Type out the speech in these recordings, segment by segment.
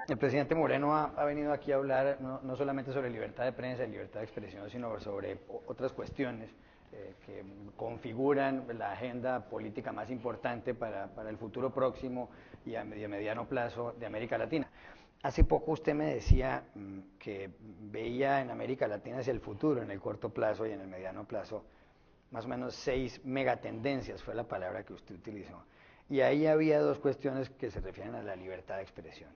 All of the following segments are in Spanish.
El presidente Moreno ha venido aquí a hablar no solamente sobre libertad de prensa y libertad de expresión, sino sobre otras cuestiones que configuran la agenda política más importante para el futuro próximo y a mediano plazo de América Latina. Hace poco usted me decía que veía en América Latina hacia el futuro, en el corto plazo y en el mediano plazo, más o menos 6 megatendencias fue la palabra que usted utilizó. Y ahí había dos cuestiones que se refieren a la libertad de expresión.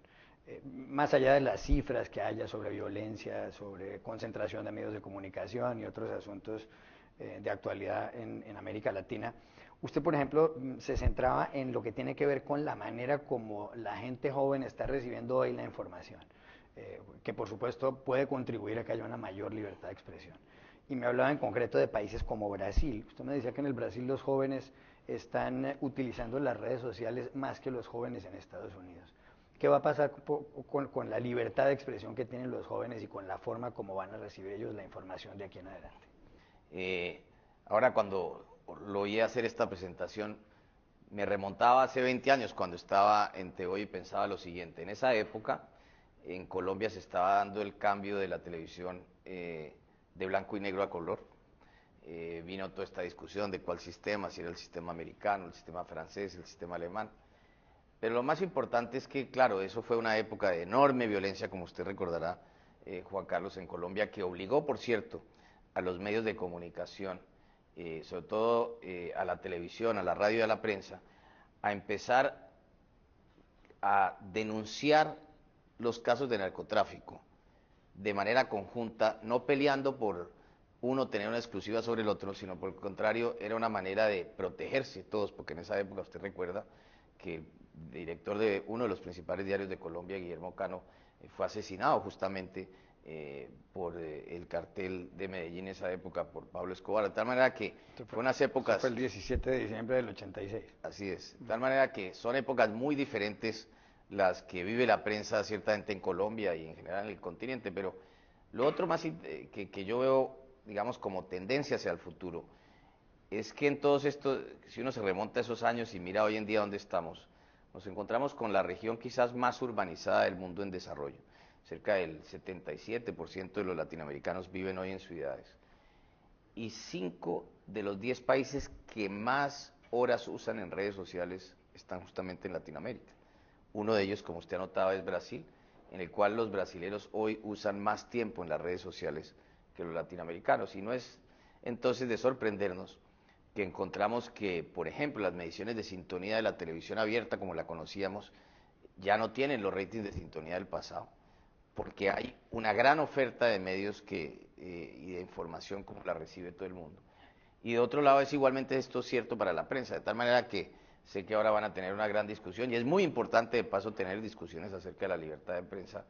Más allá de las cifras que haya sobre violencia, sobre concentración de medios de comunicación y otros asuntos de actualidad en América Latina, usted, por ejemplo, se centraba en lo que tiene que ver con la manera como la gente joven está recibiendo hoy la información, que por supuesto puede contribuir a que haya una mayor libertad de expresión. Y me hablaba en concreto de países como Brasil. Usted me decía que en el Brasil los jóvenes están utilizando las redes sociales más que los jóvenes en Estados Unidos. ¿Qué va a pasar con la libertad de expresión que tienen los jóvenes y con la forma como van a recibir ellos la información de aquí en adelante? Ahora cuando lo oí hacer esta presentación, me remontaba hace 20 años cuando estaba en TVO y pensaba lo siguiente. En esa época, en Colombia se estaba dando el cambio de la televisión de blanco y negro a color. Vino toda esta discusión de cuál sistema, si era el sistema americano, el sistema francés, el sistema alemán. Pero lo más importante es que, claro, eso fue una época de enorme violencia, como usted recordará, Juan Carlos, en Colombia, que obligó, por cierto, a los medios de comunicación, sobre todo a la televisión, a la radio y a la prensa, a empezar a denunciar los casos de narcotráfico de manera conjunta, no peleando por uno tener una exclusiva sobre el otro, sino por el contrario, era una manera de protegerse todos, porque en esa época usted recuerda que el director de uno de los principales diarios de Colombia, Guillermo Cano, fue asesinado justamente por el cartel de Medellín en esa época, por Pablo Escobar, de tal manera que fue unas épocas... Fue el 17 de diciembre del 86. Así es, de tal manera que son épocas muy diferentes las que vive la prensa ciertamente en Colombia y en general en el continente, pero lo otro más que yo veo, digamos, como tendencia hacia el futuro, es que en todos estos, si uno se remonta a esos años y mira hoy en día dónde estamos, nos encontramos con la región quizás más urbanizada del mundo en desarrollo. Cerca del 77% de los latinoamericanos viven hoy en ciudades. Y 5 de los 10 países que más horas usan en redes sociales están justamente en Latinoamérica. Uno de ellos, como usted anotaba, es Brasil, en el cual los brasileños hoy usan más tiempo en las redes sociales que los latinoamericanos. Y no es entonces de sorprendernos que encontramos que, por ejemplo, las mediciones de sintonía de la televisión abierta, como la conocíamos, ya no tienen los ratings de sintonía del pasado, porque hay una gran oferta de medios y de información como la recibe todo el mundo. Y de otro lado es igualmente esto cierto para la prensa, de tal manera que sé que ahora van a tener una gran discusión y es muy importante de paso tener discusiones acerca de la libertad de prensa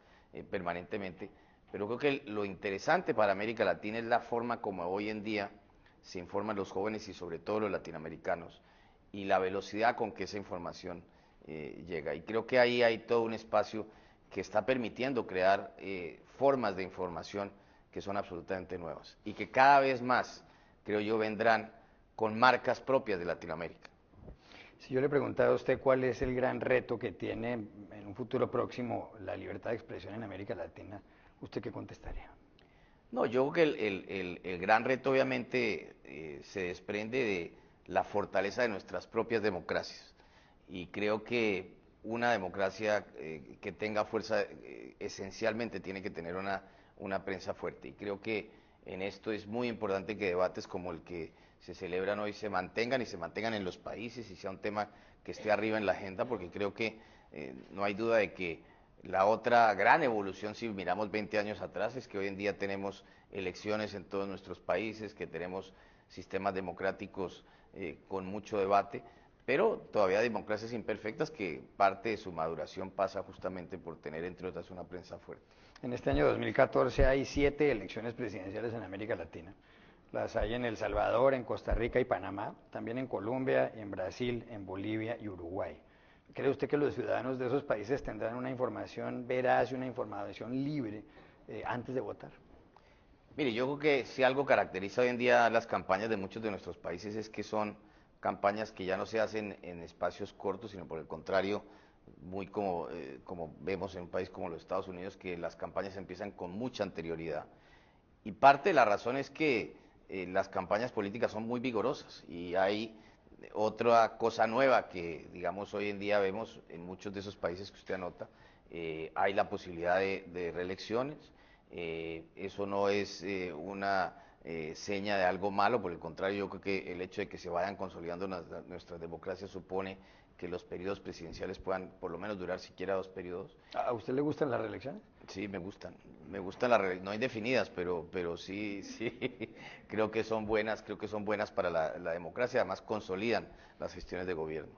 permanentemente, pero creo que lo interesante para América Latina es la forma como hoy en día se informan los jóvenes y sobre todo los latinoamericanos y la velocidad con que esa información llega. Y creo que ahí hay todo un espacio que está permitiendo crear formas de información que son absolutamente nuevas y que cada vez más, creo yo, vendrán con marcas propias de Latinoamérica. Si yo le preguntara a usted cuál es el gran reto que tiene en un futuro próximo la libertad de expresión en América Latina, ¿usted qué contestaría? No, yo creo que el gran reto obviamente se desprende de la fortaleza de nuestras propias democracias y creo que una democracia que tenga fuerza esencialmente tiene que tener una prensa fuerte y creo que en esto es muy importante que debates como el que se celebran hoy se mantengan y se mantengan en los países y sea un tema que esté arriba en la agenda porque creo que no hay duda de que la otra gran evolución, si miramos 20 años atrás, es que hoy en día tenemos elecciones en todos nuestros países, que tenemos sistemas democráticos con mucho debate, pero todavía democracias imperfectas que parte de su maduración pasa justamente por tener, entre otras, una prensa fuerte. En este año 2014 hay 7 elecciones presidenciales en América Latina. Las hay en El Salvador, en Costa Rica y Panamá, también en Colombia, en Brasil, en Bolivia y Uruguay. ¿Cree usted que los ciudadanos de esos países tendrán una información veraz y una información libre antes de votar? Mire, yo creo que si algo caracteriza hoy en día las campañas de muchos de nuestros países es que son campañas que ya no se hacen en espacios cortos, sino por el contrario, muy como vemos en un país como los Estados Unidos, que las campañas empiezan con mucha anterioridad. Y parte de la razón es que las campañas políticas son muy vigorosas y hay otra cosa nueva que, digamos, hoy en día vemos en muchos de esos países que usted anota, hay la posibilidad de reelecciones. Eso no es una seña de algo malo, por el contrario, yo creo que el hecho de que se vayan consolidando nuestras democracias supone que los periodos presidenciales puedan por lo menos durar siquiera 2 periodos. ¿A usted le gustan las reelecciones? Sí, me gustan no indefinidas, pero sí, sí, creo que son buenas para la democracia, además consolidan las gestiones de gobierno.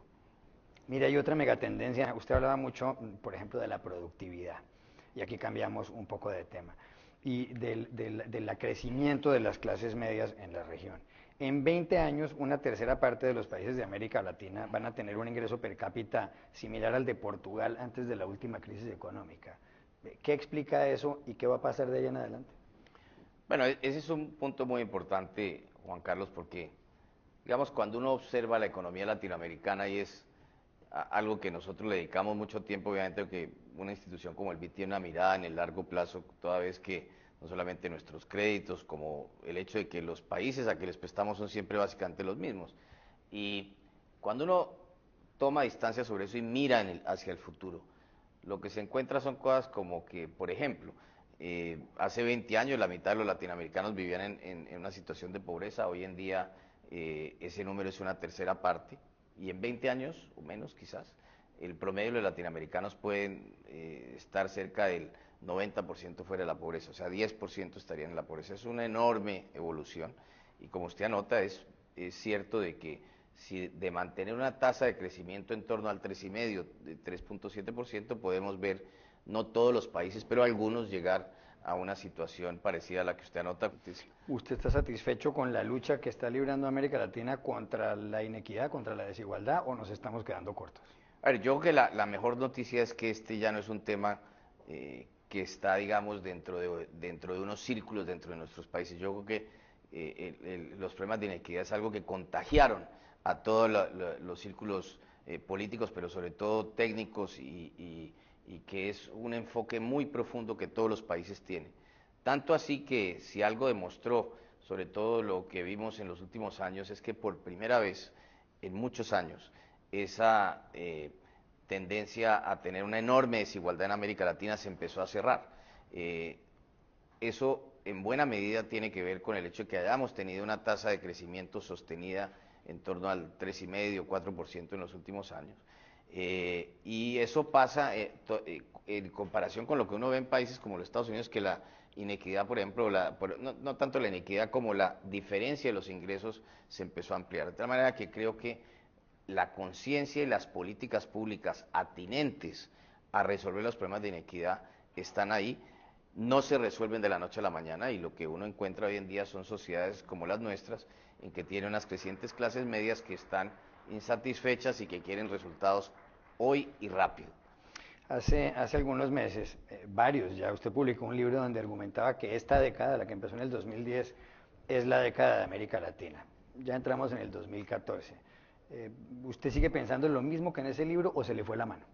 Mira, hay otra megatendencia. Usted hablaba mucho, por ejemplo, de la productividad. Y aquí cambiamos un poco de tema. Y del crecimiento de las clases medias en la región. En 20 años, una tercera parte de los países de América Latina van a tener un ingreso per cápita similar al de Portugal antes de la última crisis económica. ¿Qué explica eso y qué va a pasar de ahí en adelante? Bueno, ese es un punto muy importante, Juan Carlos, porque, digamos, cuando uno observa la economía latinoamericana y es algo que nosotros le dedicamos mucho tiempo, obviamente, que una institución como el BID tiene una mirada en el largo plazo, toda vez que no solamente nuestros créditos, como el hecho de que los países a que les prestamos son siempre básicamente los mismos. Y cuando uno toma distancia sobre eso y mira hacia el futuro, lo que se encuentra son cosas como que, por ejemplo, hace 20 años la mitad de los latinoamericanos vivían en una situación de pobreza, hoy en día ese número es una tercera parte, y en 20 años, o menos quizás, el promedio de los latinoamericanos pueden estar cerca del 90% fuera de la pobreza, o sea, 10% estarían en la pobreza. Es una enorme evolución, y como usted anota, es cierto de que si de mantener una tasa de crecimiento en torno al 3,5, de 3,7%, podemos ver, no todos los países, pero algunos llegar a una situación parecida a la que usted anota. ¿Usted está satisfecho con la lucha que está librando América Latina contra la inequidad, contra la desigualdad, o nos estamos quedando cortos? A ver, yo creo que la mejor noticia es que este ya no es un tema que está, digamos, dentro de unos círculos dentro de nuestros países. Yo creo que los problemas de inequidad es algo que contagiaron a todos los círculos políticos, pero sobre todo técnicos y que es un enfoque muy profundo que todos los países tienen. Tanto así que si algo demostró, sobre todo lo que vimos en los últimos años, es que por primera vez en muchos años esa tendencia a tener una enorme desigualdad en América Latina se empezó a cerrar. Eso en buena medida tiene que ver con el hecho de que hayamos tenido una tasa de crecimiento sostenida en torno al 3,5, 4% en los últimos años. Y eso pasa en comparación con lo que uno ve en países como los Estados Unidos, que la inequidad, por ejemplo, no tanto la inequidad como la diferencia de los ingresos se empezó a ampliar. De tal manera que creo que la conciencia y las políticas públicas atinentes a resolver los problemas de inequidad están ahí, no se resuelven de la noche a la mañana y lo que uno encuentra hoy en día son sociedades como las nuestras, en que tienen unas crecientes clases medias que están insatisfechas y que quieren resultados hoy y rápido. Hace algunos meses, varios ya, usted publicó un libro donde argumentaba que esta década, la que empezó en el 2010, es la década de América Latina. Ya entramos en el 2014. ¿Usted sigue pensando en lo mismo que en ese libro o se le fue la mano?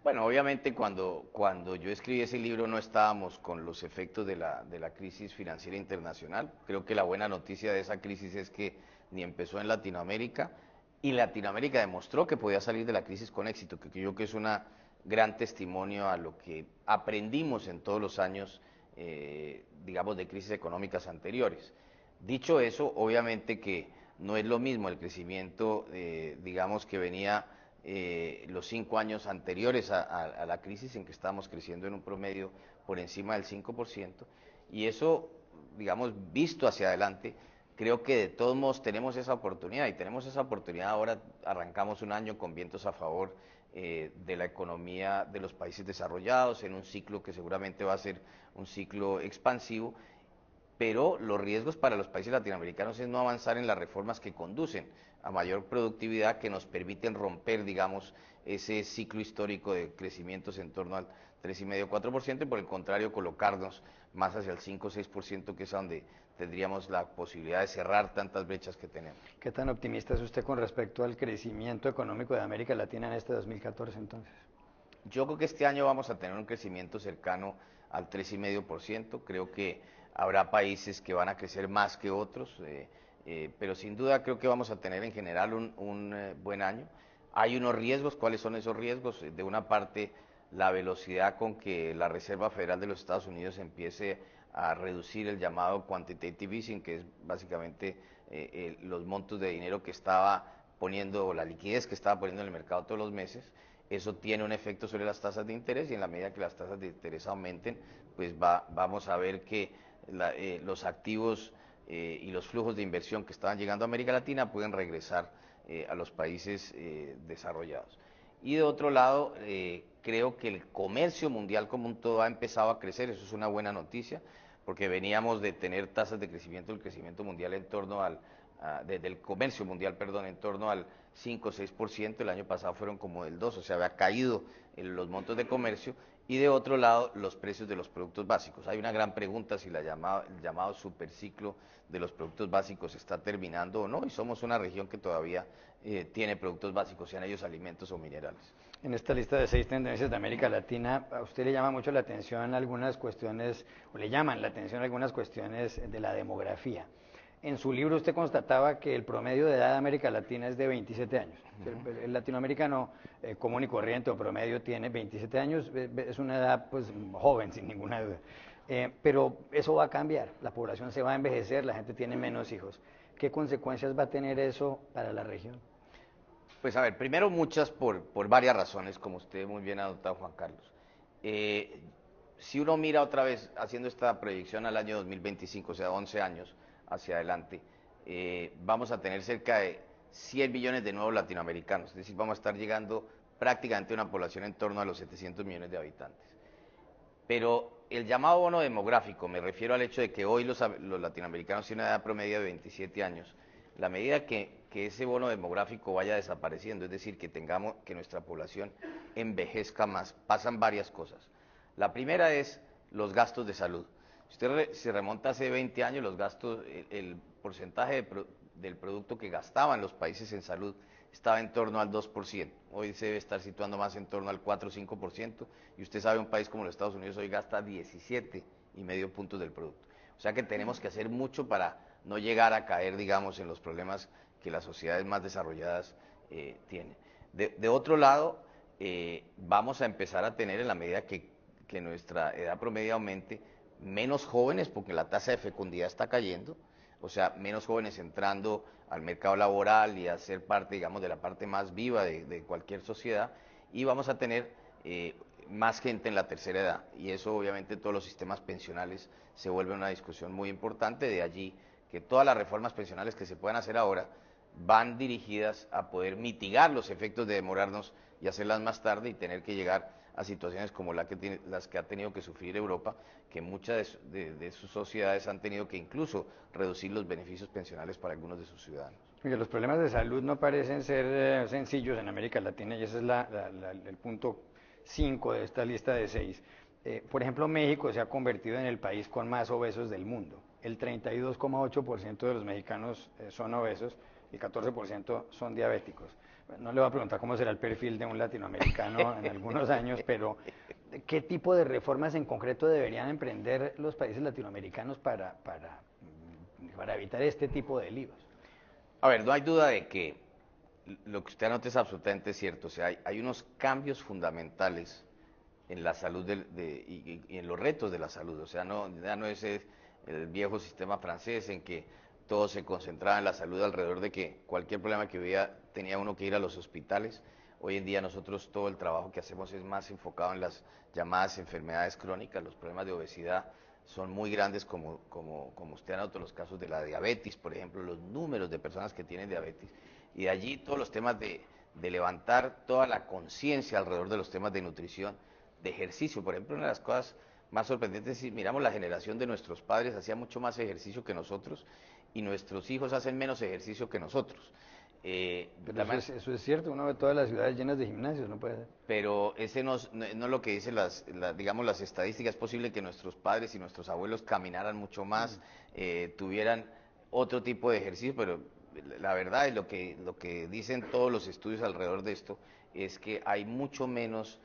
Bueno, obviamente cuando yo escribí ese libro no estábamos con los efectos de la crisis financiera internacional. Creo que la buena noticia de esa crisis es que ni empezó en Latinoamérica y Latinoamérica demostró que podía salir de la crisis con éxito, que yo creo que es un gran testimonio a lo que aprendimos en todos los años, digamos, de crisis económicas anteriores. Dicho eso, obviamente que no es lo mismo el crecimiento, digamos, que venía los 5 años anteriores a la crisis en que estábamos creciendo en un promedio por encima del 5%, y eso, digamos, visto hacia adelante, creo que de todos modos tenemos esa oportunidad y tenemos esa oportunidad ahora, arrancamos un año con vientos a favor de la economía de los países desarrollados en un ciclo que seguramente va a ser un ciclo expansivo, pero los riesgos para los países latinoamericanos es no avanzar en las reformas que conducen a mayor productividad, que nos permiten romper, digamos, ese ciclo histórico de crecimientos en torno al 3,5, 4%, y por el contrario colocarnos más hacia el 5, 6%, que es a donde tendríamos la posibilidad de cerrar tantas brechas que tenemos. ¿Qué tan optimista es usted con respecto al crecimiento económico de América Latina en este 2014 entonces? Yo creo que este año vamos a tener un crecimiento cercano al 3,5%. Creo que habrá países que van a crecer más que otros, pero sin duda creo que vamos a tener en general un buen año. Hay unos riesgos. ¿Cuáles son esos riesgos? De una parte, la velocidad con que la Reserva Federal de los Estados Unidos empiece a reducir el llamado quantitative easing, que es básicamente los montos de dinero que estaba poniendo, o la liquidez que estaba poniendo en el mercado todos los meses. Eso tiene un efecto sobre las tasas de interés, y en la medida que las tasas de interés aumenten, pues vamos a ver que los activos y los flujos de inversión que estaban llegando a América Latina pueden regresar a los países desarrollados. Y de otro lado, creo que el comercio mundial como un todo ha empezado a crecer. Eso es una buena noticia, porque veníamos de tener tasas de crecimiento, el crecimiento mundial en torno del comercio mundial, perdón, en torno al 5 o 6%, el año pasado fueron como del 2, o sea, había caído los montos de comercio. Y de otro lado, los precios de los productos básicos. Hay una gran pregunta si el llamado superciclo de los productos básicos está terminando o no, y somos una región que todavía tiene productos básicos, sean ellos alimentos o minerales. En esta lista de 6 tendencias de América Latina, a usted le llama mucho la atención algunas cuestiones, o le llaman la atención algunas cuestiones de la demografía. En su libro usted constataba que el promedio de edad de América Latina es de 27 años. El latinoamericano común y corriente o promedio tiene 27 años, es una edad pues joven sin ninguna duda. Pero eso va a cambiar, la población se va a envejecer, la gente tiene menos hijos. ¿Qué consecuencias va a tener eso para la región? Pues a ver, primero muchas por varias razones, como usted muy bien ha notado, Juan Carlos. Si uno mira otra vez, haciendo esta proyección al año 2025, o sea, 11 años hacia adelante, vamos a tener cerca de 100 millones de nuevos latinoamericanos, es decir, vamos a estar llegando prácticamente a una población en torno a los 700 millones de habitantes. Pero el llamado bono demográfico, me refiero al hecho de que hoy los latinoamericanos tienen una edad promedio de 27 años, la medida que ese bono demográfico vaya desapareciendo, es decir, que nuestra población envejezca más, pasan varias cosas. La primera es los gastos de salud. Si usted se remonta hace 20 años, los gastos, el porcentaje del producto que gastaban los países en salud estaba en torno al 2%. Hoy se debe estar situando más en torno al 4 o 5%, y usted sabe, un país como los Estados Unidos hoy gasta 17,5 puntos del producto. O sea que tenemos que hacer mucho para no llegar a caer, digamos, en los problemas que las sociedades más desarrolladas tienen. De otro lado, vamos a empezar a tener, en la medida que nuestra edad promedio aumente, menos jóvenes, porque la tasa de fecundidad está cayendo, o sea, menos jóvenes entrando al mercado laboral y a ser parte, digamos, de la parte más viva de cualquier sociedad, y vamos a tener más gente en la tercera edad, y eso obviamente todos los sistemas pensionales se vuelve una discusión muy importante. De allí que todas las reformas pensionales que se puedan hacer ahora van dirigidas a poder mitigar los efectos de demorarnos y hacerlas más tarde, y tener que llegar a situaciones como las que ha tenido que sufrir Europa, que muchas de sus sociedades han tenido que incluso reducir los beneficios pensionales para algunos de sus ciudadanos. Mire, los problemas de salud no parecen ser sencillos en América Latina, y ese es el punto 5 de esta lista de 6. Por ejemplo, México se ha convertido en el país con más obesos del mundo. El 32,8% de los mexicanos son obesos, y el 14% son diabéticos. No le voy a preguntar cómo será el perfil de un latinoamericano en algunos años, pero ¿qué tipo de reformas en concreto deberían emprender los países latinoamericanos para evitar este tipo de líos? A ver, no hay duda de que lo que usted anota es absolutamente cierto. O sea, hay unos cambios fundamentales en la salud y en los retos de la salud. O sea, ya no es el viejo sistema francés en que todo se concentraba en la salud alrededor de que cualquier problema que hubiera tenía uno que ir a los hospitales. Hoy en día nosotros todo el trabajo que hacemos es más enfocado en las llamadas enfermedades crónicas. Los problemas de obesidad son muy grandes, como usted ha notado, los casos de la diabetes, por ejemplo, los números de personas que tienen diabetes. Y de allí todos los temas de levantar toda la conciencia alrededor de los temas de nutrición, de ejercicio. Por ejemplo, una de las cosas más sorprendentes, si miramos la generación de nuestros padres, hacía mucho más ejercicio que nosotros, y nuestros hijos hacen menos ejercicio que nosotros. Pero eso es cierto, uno ve todas las ciudades llenas de gimnasios, no puede ser. Pero ese no es lo que dicen digamos, las estadísticas. Es posible que nuestros padres y nuestros abuelos caminaran mucho más, tuvieran otro tipo de ejercicio, pero la verdad y lo que dicen todos los estudios alrededor de esto es que hay mucho menos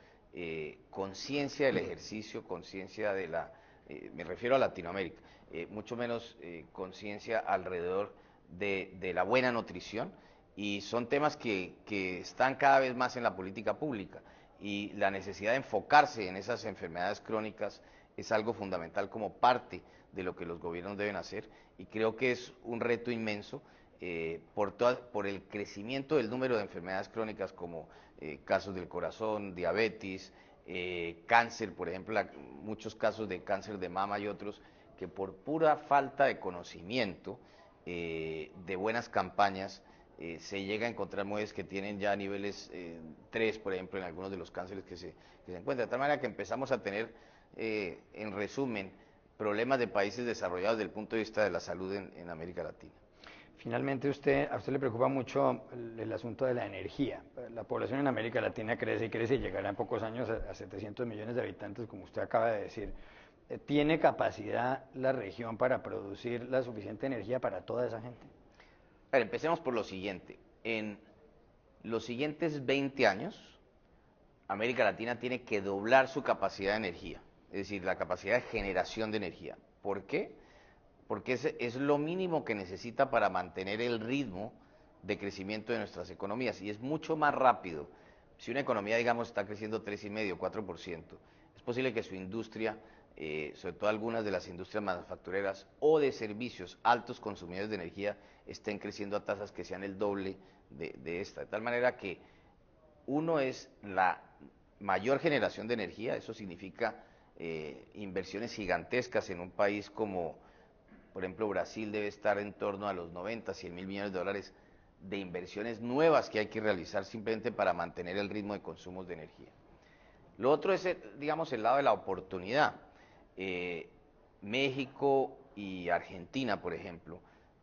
conciencia del ejercicio, conciencia de me refiero a Latinoamérica, mucho menos conciencia alrededor de la buena nutrición, y son temas que están cada vez más en la política pública, y la necesidad de enfocarse en esas enfermedades crónicas es algo fundamental como parte de lo que los gobiernos deben hacer, y creo que es un reto inmenso por el crecimiento del número de enfermedades crónicas como casos del corazón, diabetes, cáncer, por ejemplo, muchos casos de cáncer de mama y otros, que por pura falta de conocimiento, de buenas campañas, se llega a encontrar mujeres que tienen ya niveles 3, por ejemplo, en algunos de los cánceres que se encuentran. De tal manera que empezamos a tener, en resumen, problemas de países desarrollados desde el punto de vista de la salud en América Latina. Finalmente, a usted le preocupa mucho el asunto de la energía. La población en América Latina crece y crece y llegará en pocos años a 700 millones de habitantes, como usted acaba de decir. ¿Tiene capacidad la región para producir la suficiente energía para toda esa gente? A ver, empecemos por lo siguiente. En los siguientes 20 años, América Latina tiene que doblar su capacidad de energía, es decir, la capacidad de generación de energía. ¿Por qué? Porque es lo mínimo que necesita para mantener el ritmo de crecimiento de nuestras economías, y es mucho más rápido. Si una economía, digamos, está creciendo 3,5, 4%, es posible que su industria, sobre todo algunas de las industrias manufactureras o de servicios altos consumidores de energía, estén creciendo a tasas que sean el doble de esta. De tal manera que uno es la mayor generación de energía. Eso significa inversiones gigantescas en un país como, por ejemplo, Brasil debe estar en torno a los 90, 100 mil millones de dólares de inversiones nuevas que hay que realizar simplemente para mantener el ritmo de consumos de energía. Lo otro es, digamos, el lado de la oportunidad. México y Argentina, por ejemplo,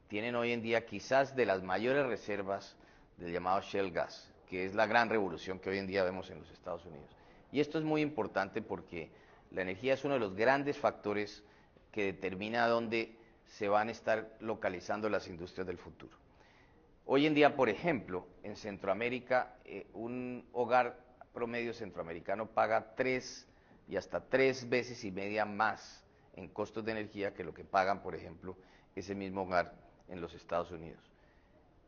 tienen hoy en día quizás de las mayores reservas del llamado shale gas, que es la gran revolución que hoy en día vemos en los Estados Unidos. Y esto es muy importante porque la energía es uno de los grandes factores que determina dónde se van a estar localizando las industrias del futuro. Hoy en día, por ejemplo, en Centroamérica, un hogar promedio centroamericano paga 3 y hasta 3 veces y media más en costos de energía que lo que pagan, por ejemplo, ese mismo hogar en los Estados Unidos.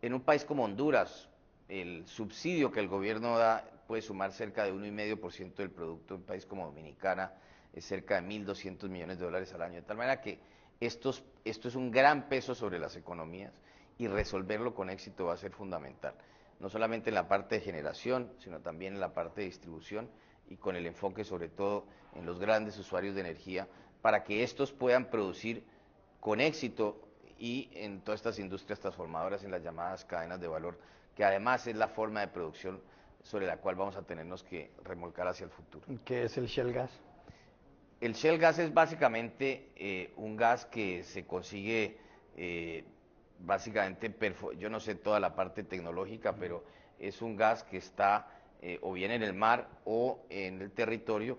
En un país como Honduras, el subsidio que el gobierno da puede sumar cerca de 1,5% del producto. En un país como Dominicana es cerca de 1.200 millones de dólares al año. De tal manera que esto es un gran peso sobre las economías, y resolverlo con éxito va a ser fundamental. No solamente en la parte de generación, sino también en la parte de distribución, y con el enfoque sobre todo en los grandes usuarios de energía, para que estos puedan producir con éxito y en todas estas industrias transformadoras, en las llamadas cadenas de valor, que además es la forma de producción sobre la cual vamos a tenernos que remolcar hacia el futuro. ¿Qué es el shale gas? El shale gas es básicamente un gas que se consigue básicamente, yo no sé toda la parte tecnológica, pero es un gas que está o bien en el mar o en el territorio,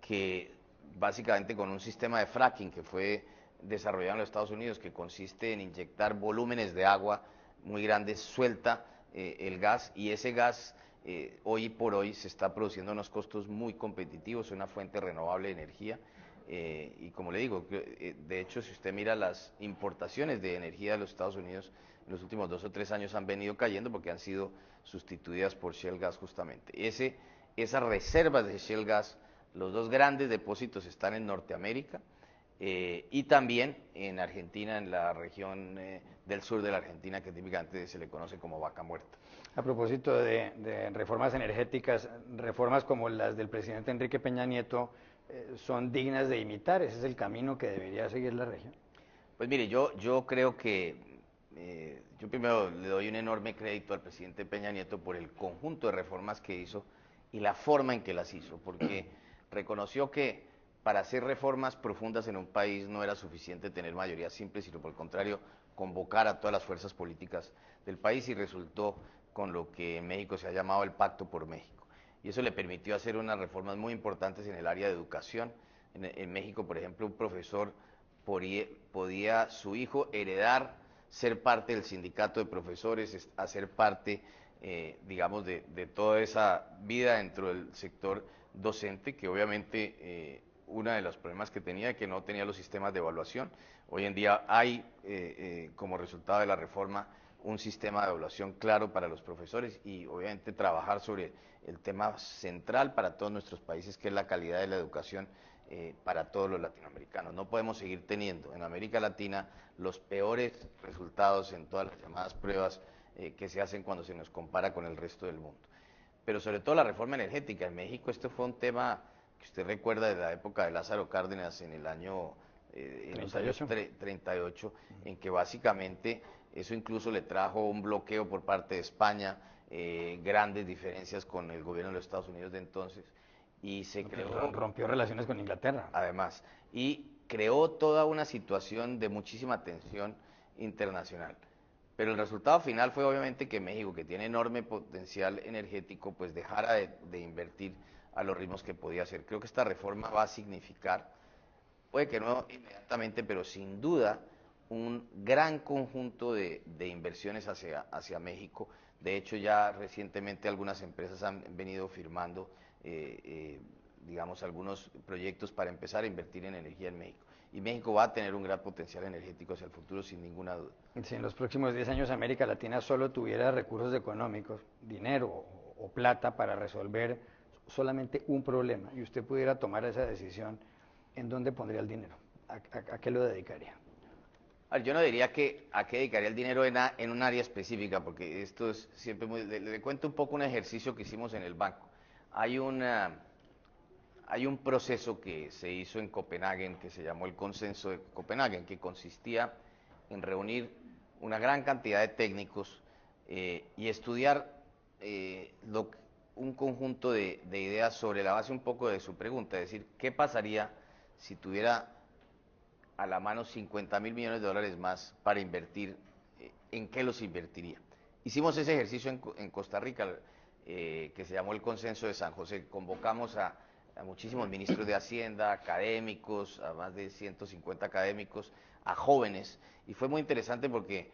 que básicamente con un sistema de fracking que fue desarrollado en los Estados Unidos, que consiste en inyectar volúmenes de agua muy grandes, suelta el gas, y ese gas hoy por hoy se está produciendo a unos costos muy competitivos, una fuente renovable de energía. Y como le digo, de hecho, si usted mira las importaciones de energía de los Estados Unidos en los últimos 2 o 3 años han venido cayendo porque han sido sustituidas por shale gas justamente. Esas reservas de shale gas, los dos grandes depósitos están en Norteamérica y también en Argentina, en la región del sur de la Argentina, que típicamente se le conoce como Vaca Muerta. A propósito de reformas energéticas, reformas como las del presidente Enrique Peña Nieto, son dignas de imitar. ¿Ese es el camino que debería seguir la región? Pues mire, yo creo que yo primero le doy un enorme crédito al presidente Peña Nieto por el conjunto de reformas que hizo y la forma en que las hizo, porque reconoció que para hacer reformas profundas en un país no era suficiente tener mayoría simple, sino por el contrario, convocar a todas las fuerzas políticas del país y resultó con lo que en México se ha llamado el Pacto por México. Y eso le permitió hacer unas reformas muy importantes en el área de educación. En México, por ejemplo, un profesor podía su hijo heredar, ser parte del sindicato de profesores, hacer parte, digamos, de toda esa vida dentro del sector docente, que obviamente uno de los problemas que tenía es que no tenía los sistemas de evaluación. Hoy en día hay, como resultado de la reforma, un sistema de evaluación claro para los profesores y obviamente trabajar sobre el tema central para todos nuestros países, que es la calidad de la educación para todos los latinoamericanos. No podemos seguir teniendo en América Latina los peores resultados en todas las llamadas pruebas que se hacen cuando se nos compara con el resto del mundo. Pero sobre todo la reforma energética. En México esto fue un tema que usted recuerda de la época de Lázaro Cárdenas en el año 38, en que básicamente eso incluso le trajo un bloqueo por parte de España, grandes diferencias con el gobierno de los Estados Unidos de entonces, y se creó... Rompió relaciones con Inglaterra. Además, y creó toda una situación de muchísima tensión internacional. Pero el resultado final fue obviamente que México, que tiene enorme potencial energético, pues dejara de invertir a los ritmos que podía hacer. Creo que esta reforma va a significar, puede que no inmediatamente, pero sin duda, un gran conjunto de inversiones hacia México. De hecho, ya recientemente algunas empresas han venido firmando, digamos, algunos proyectos para empezar a invertir en energía en México. Y México va a tener un gran potencial energético hacia el futuro, sin ninguna duda. Si en los próximos 10 años América Latina solo tuviera recursos económicos, dinero o plata para resolver solamente un problema, y usted pudiera tomar esa decisión, ¿en dónde pondría el dinero? ¿A qué lo dedicaría? Yo no diría que a qué dedicaría el dinero en un área específica, porque esto es siempre muy... Le cuento un poco un ejercicio que hicimos en el banco. Hay un proceso que se hizo en Copenhague, que se llamó el Consenso de Copenhague, que consistía en reunir una gran cantidad de técnicos y estudiar un conjunto de ideas sobre la base un poco de su pregunta, es decir, ¿qué pasaría si tuviera a la mano 50.000 millones de dólares más para invertir? ¿En qué los invertiría? Hicimos ese ejercicio en Costa Rica, que se llamó el Consenso de San José. Convocamos a muchísimos ministros de Hacienda, académicos, a más de 150 académicos, a jóvenes, y fue muy interesante porque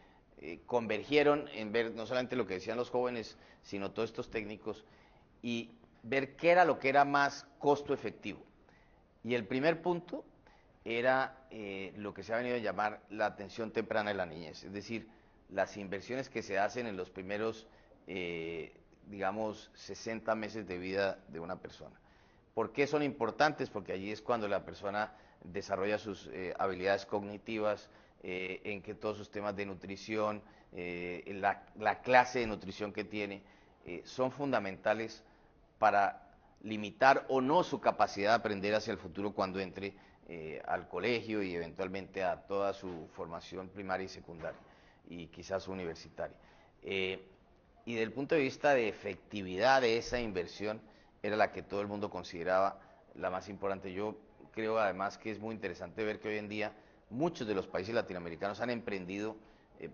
convergieron en ver no solamente lo que decían los jóvenes, sino todos estos técnicos, y ver qué era lo que era más costo efectivo. Y el primer punto era lo que se ha venido a llamar la atención temprana de la niñez, es decir, las inversiones que se hacen en los primeros, digamos, 60 meses de vida de una persona. ¿Por qué son importantes? Porque allí es cuando la persona desarrolla sus habilidades cognitivas, en que todos sus temas de nutrición, la clase de nutrición que tiene, son fundamentales para limitar o no su capacidad de aprender hacia el futuro cuando entre al colegio y eventualmente a toda su formación primaria y secundaria y quizás universitaria. Y desde el punto de vista de efectividad de esa inversión, era la que todo el mundo consideraba la más importante. Yo creo además que es muy interesante ver que hoy en día muchos de los países latinoamericanos han emprendido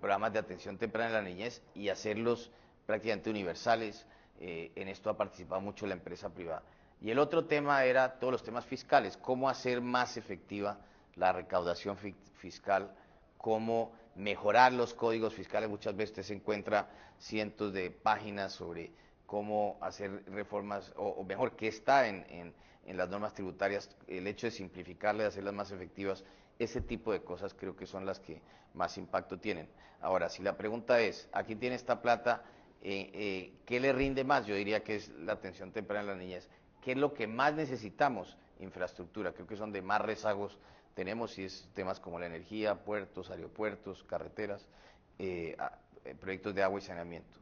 programas de atención temprana en la niñez y hacerlos prácticamente universales. En esto ha participado mucho la empresa privada. Y el otro tema era todos los temas fiscales, cómo hacer más efectiva la recaudación fiscal, cómo mejorar los códigos fiscales. Muchas veces usted se encuentra cientos de páginas sobre cómo hacer reformas, o mejor, que está en las normas tributarias, el hecho de simplificarlas, de hacerlas más efectivas, ese tipo de cosas creo que son las que más impacto tienen. Ahora, si la pregunta es, aquí tiene esta plata, ¿qué le rinde más? Yo diría que es la atención temprana en la niñez. ¿Qué es lo que más necesitamos? Infraestructura, creo que es donde más rezagos tenemos, y es temas como la energía, puertos, aeropuertos, carreteras, proyectos de agua y saneamiento.